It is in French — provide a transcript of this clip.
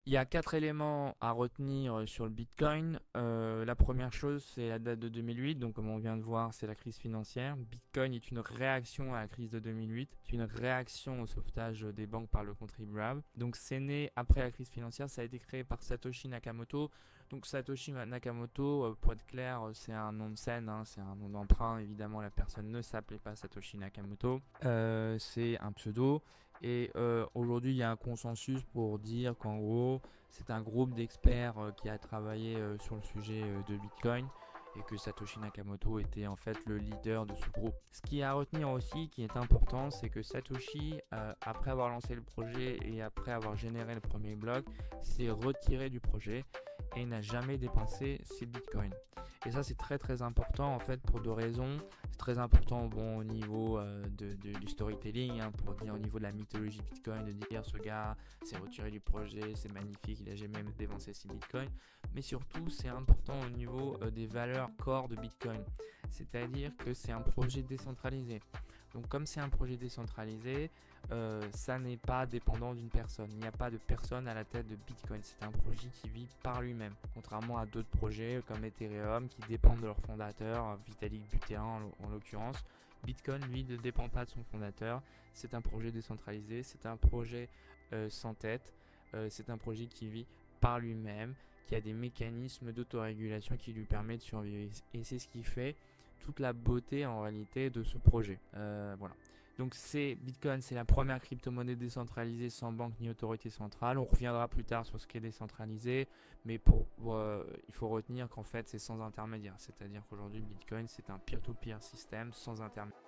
Il y a quatre éléments à retenir sur le Bitcoin. La première chose, c'est la date de 2008. Donc, comme on vient de voir, c'est la crise financière. Bitcoin est une réaction à la crise de 2008. C'est une réaction au sauvetage des banques par le contribuable. Donc, c'est né après la crise financière. Ça a été créé par Satoshi Nakamoto. Donc, Satoshi Nakamoto, pour être clair, c'est un nom de scène, hein, c'est un nom d'emprunt. Évidemment, la personne ne s'appelait pas Satoshi Nakamoto. C'est un pseudo. Et aujourd'hui, il y a un consensus pour dire qu'en gros, c'est un groupe d'experts qui a travaillé sur le sujet de Bitcoin et que Satoshi Nakamoto était en fait le leader de ce groupe. Ce qui est à retenir aussi, qui est important, c'est que Satoshi, après avoir lancé le projet et après avoir généré le premier bloc, s'est retiré du projet et n'a jamais dépensé ses bitcoins. Et ça, c'est très très important en fait pour deux raisons. C'est très important au niveau du storytelling, hein, pour dire au niveau de la mythologie Bitcoin, de dire ce gars s'est retiré du projet, c'est magnifique, il a jamais dépensé ses bitcoins. Mais surtout, c'est important au niveau des valeurs core de Bitcoin. C'est-à-dire que c'est un projet décentralisé. Donc comme c'est un projet décentralisé, ça n'est pas dépendant d'une personne. Il n'y a pas de personne à la tête de Bitcoin. C'est un projet qui vit par lui-même. Contrairement à d'autres projets comme Ethereum qui dépendent de leur fondateur, Vitalik Buterin en l'occurrence. Bitcoin, lui, ne dépend pas de son fondateur. C'est un projet décentralisé, c'est un projet sans tête, c'est un projet qui vit par lui-même, qui a des mécanismes d'autorégulation qui lui permettent de survivre. Et c'est ce qui fait toute la beauté en réalité de ce projet. Voilà. Donc Bitcoin, c'est la première crypto-monnaie décentralisée sans banque ni autorité centrale. On reviendra plus tard sur ce qui est décentralisé, mais il faut retenir qu'en fait c'est sans intermédiaire. C'est-à-dire qu'aujourd'hui Bitcoin c'est un peer-to-peer système sans intermédiaire.